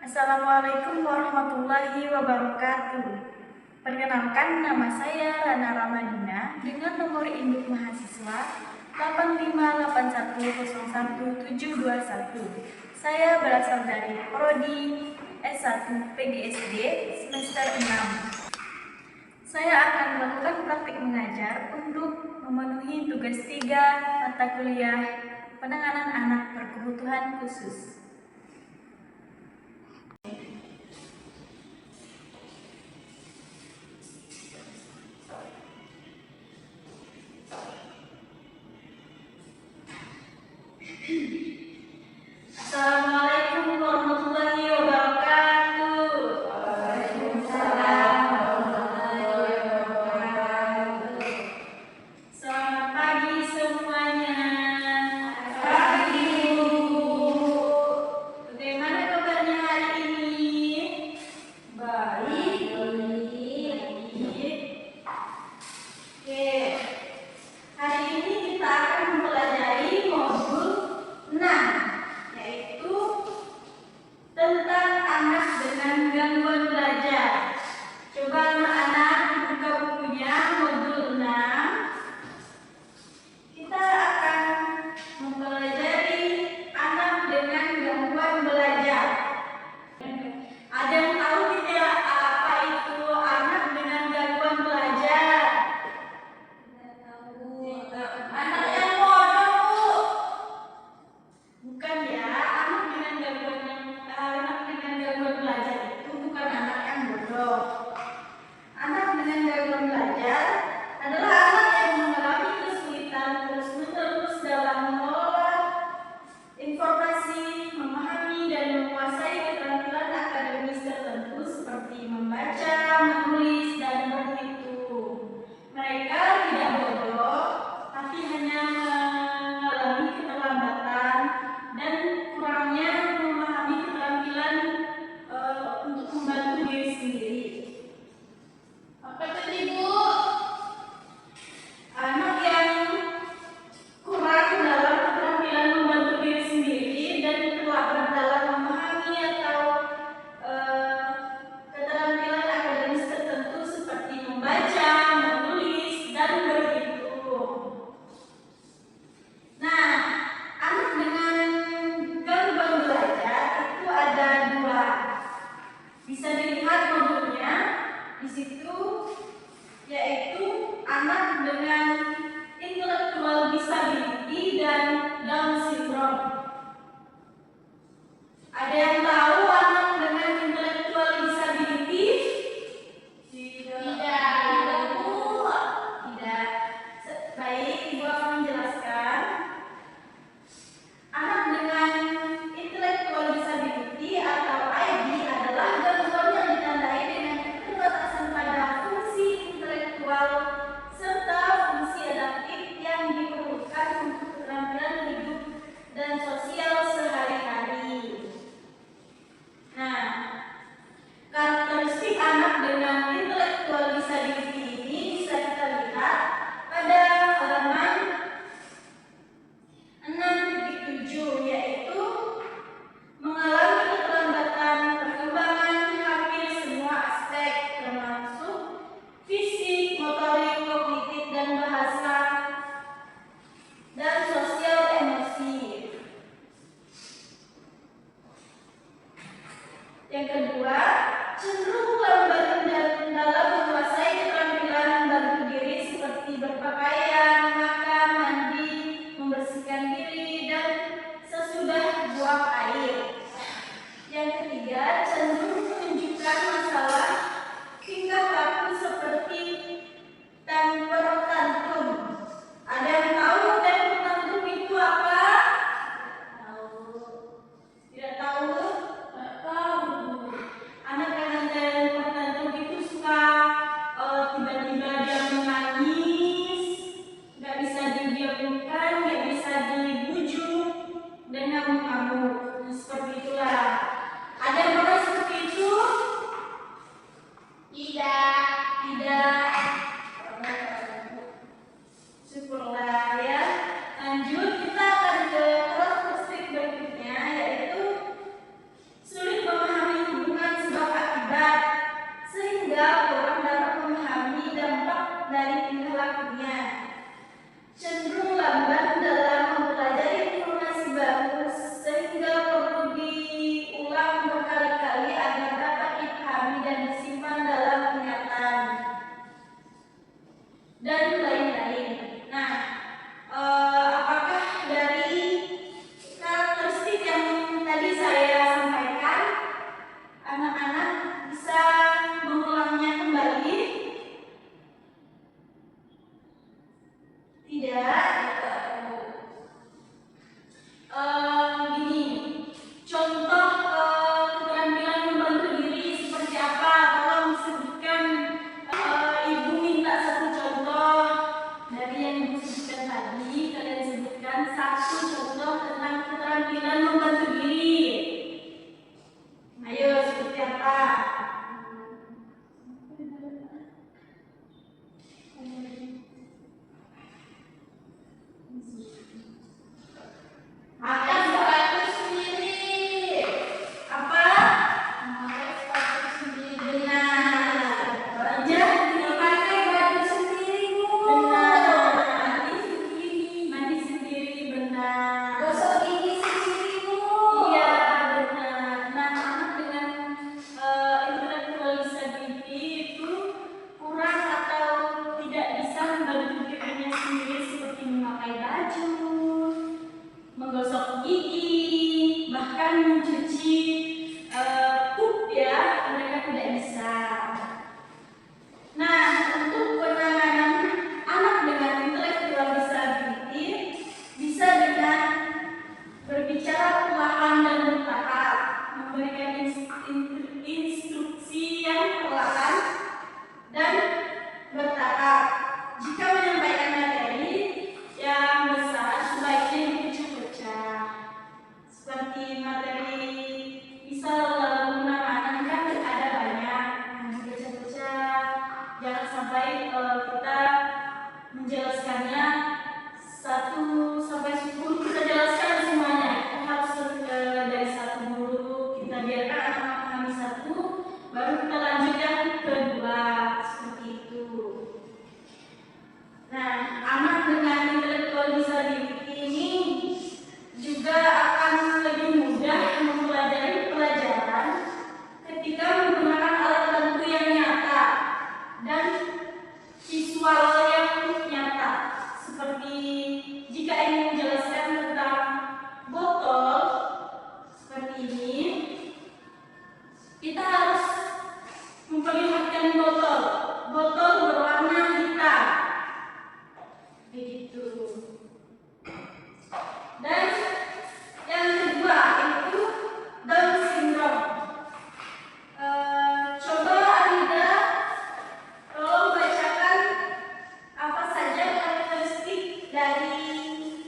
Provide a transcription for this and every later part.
Assalamualaikum warahmatullahi wabarakatuh. Perkenalkan, nama saya Rana Ramadina dengan nomor induk mahasiswa 8581011721. Saya berasal dari Prodi S1 PGSD semester 6. Saya akan melakukan praktik mengajar untuk memenuhi tugas 3 mata kuliah penanganan anak berkebutuhan khusus. Assalamualaikum warahmatullahi wabarakatuh. Waalaikumsalam warahmatullahi wabarakatuh. Selamat pagi semuanya. Pagi, Bu. Bagaimana kabarnya hari ini? Baik, Oke. Hari ini kita akan mempelajari modul 6, yaitu tentang anak dengan gangguan belajar. Coba anak-anak buka bukunya modul 6. Kita akan mempelajari anak dengan gangguan belajar. Ada yang tahu tidak apa itu anak dengan gangguan belajar? Anak yang bodoh, Bu. Bukan ya, anak dengan gangguan belajar itu bukan anak yang bodoh. Anak dengan gangguan belajar adalah anak yang mengalami kesulitan terus-menerus dalam mengelola informasi, memahami dan menguasai keterampilan akademis tertentu seperti membaca, menulis, dan berhitung. Mereka tidak bodoh, tapi hanya mengalami keterlambatan dan kurangnya memahami keterampilan untuk membantu diri sendiri. Apa tadi, Bu? Anak yang kurang dalam keterampilan membantu diri sendiri dan terlambat dalam memahami atau keterampilan akademis tertentu seperti membaca, menulis, dan berhitung. Nah, anak dengan gangguan belajar itu ada 2. Bisa dilihat modulnya di situ, yaitu anak dengan intellectual disability dan Down syndrome. Ada yang tahu anak dengan intellectual disability? Tidak, Bu. Tidak. Baik, Ibu akan menjelaskan. Anak dengan intellectual disability atau ID adalah gangguan yang ditandai dengan keterbatasan pada fungsi intelektual serta fungsi adaptif yang diperlukan untuk keterampilan hidup dan sosial sehari-hari. Nah, karakteristik anak dengan intellectual disability ini bisa kita lihat pada halaman 6.7, yaitu mengalami keterlambatan perkembangan hampir semua aspek termasuk fisik, motorik, kognitif, dan bahasa, dan sosial emosi. Yang kedua, cenderung lambat dalam menguasai keterampilan membantu diri seperti berpakaian, makan, mandi, membersihkan diri, dan sesudah buang air. Yang ketiga, cenderung menunjukkan masalah tingkah laku seperti temper tantrum. Ada yang tahu temper tantrum itu apa? Tidak tahu? Tidak tahu. Anak dengan temper tantrum itu suka tiba-tiba dia menangis, nggak bisa didiamkan, nggak bisa dibujuk, dan ngamuk-ngamuk. Seperti itulah. Ada yang pernah seperti itu? Tidak. Syukurlah ya. Lanjut, kita akan ke karakteristik berikutnya, yaitu sulit memahami baju, menggosok gigi, bahkan mencuci pup ya, mereka tidak bisa. Nah, untuk penanganan anak dengan intellectual disability bisa dengan berbicara perlahan dan bertahap, memberikan instruksi yang perlahan dan bertahap. Jika menyampaikan materi yang besar, sebaiknya dipecah-pecah. Seperti materi misal dalam penanganan kan ada banyak, dipecah-pecah. Jangan sampai kita menjelaskannya 1 sampai 10 kita jelaskan semuanya. Kita harus dari 1 dulu, kita biarkan anak memahami 1, baru kita lanjut yang kedua, seperti itu. Nah, anak dengan intellectual disability ini juga akan lebih mudah mempelajari pelajaran ketika menggunakan alat bantu yang nyata dan visual yang nyata. Seperti jika ingin menjelaskan tentang botol seperti ini, kita harus memperlihatkan botol berwarna hitam, begitu. Dan yang kedua itu Down syndrome. Coba Arida tolong bacakan apa saja karakteristik dari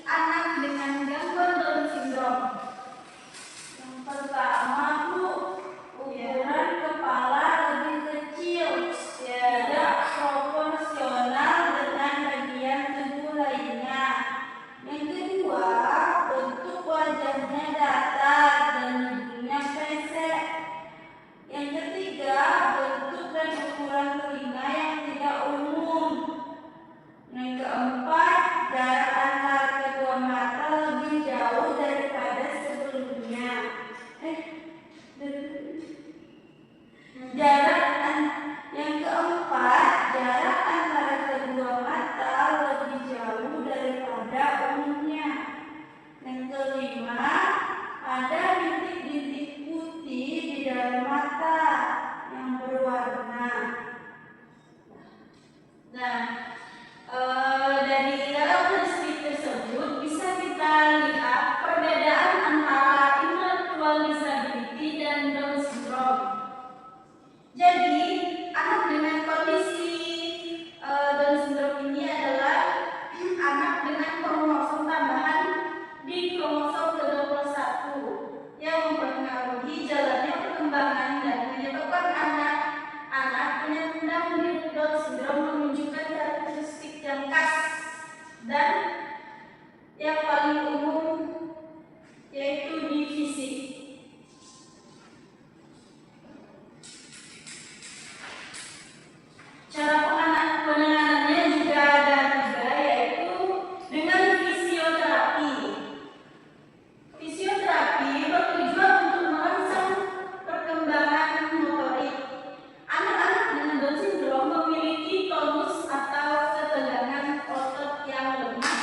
anak dengan gangguan Down syndrome. Yang pertama, Bu, ukuran kepala lebih kecil, tidak proporsional dengan bagian tubuh lainnya. Yang kedua, bentuk wajahnya datar dan hidungnya pesek. Yang ketiga, bentuk dan ukuran telinga yang tidak umum. Yang keempat, jarak antara kedua mata lebih jauh daripada sebelumnya. Yang keempat, jarak antara kedua mata lebih jauh daripada umumnya. Yang kelima, ada bintik-bintik putih di dalam mata yang berwarna. Nah, dari karakteristik tersebut bisa kita lihat perbedaan antara intellectual disability dan Down syndrome. Jadi, anak dengan kondisi Down syndrome ini adalah anak dengan kromosom tambahan di kromosom ke-21 yang mempengaruhi jalannya perkembangan dan menyebabkan anak-anak penyandang Down syndrome menunjukkan karakteristik yang khas dan yang paling umum, yaitu di fisik. Cara penanganannya juga ada 3, yaitu dengan fisioterapi. Fisioterapi bertujuan untuk merangsang perkembangan motorik. Anak-anak dengan Down syndrome memiliki tonus atau ketegangan otot yang lemah,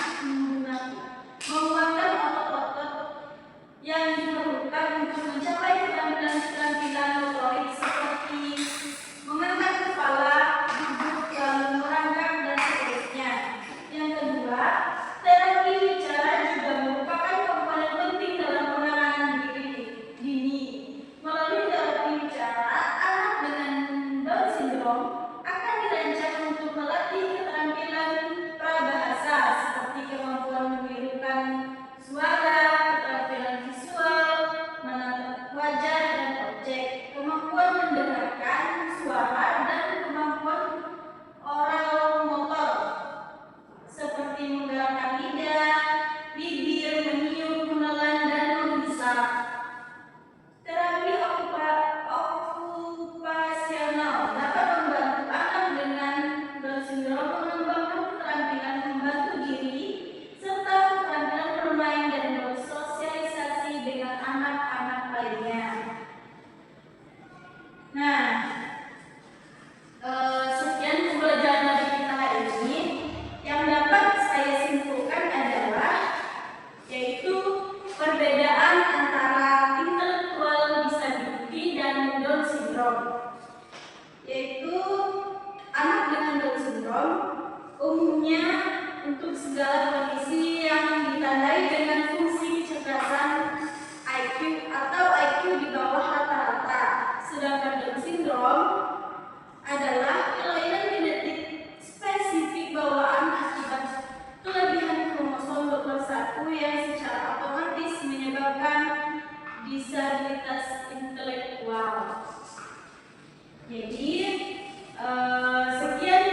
menguatkan otot-otot yang diperlukan untuk mencapai keterampilan motorik seperti mengangkat kepala, duduk, lalu merangkak, dan seterusnya. Yang kedua, terapi bicara juga merupakan komponen penting dalam penanganan dini. Melalui terapi bicara, anak dengan Down syndrome akan dirancang untuk melatih keterampilan prabahasa seperti kemampuan menirukan suara, keterampilan visual, menatap wajah dan objek, kemampuan mendengarkan suara, dan kemampuan oral motor seperti menggerakkan lidah, bibir, meniup, menelan, dan menghisap. Terapi okupasional dapat membantu syndrome umumnya untuk segala kondisi yang ditandai dengan fungsi kecerdasan IQ atau IQ di bawah rata-rata. Sedangkan Down syndrome adalah kelainan genetik spesifik bawaan akibat kelebihan kromosom 21 yang secara otomatis menyebabkan disabilitas intelektual. Jadi sekian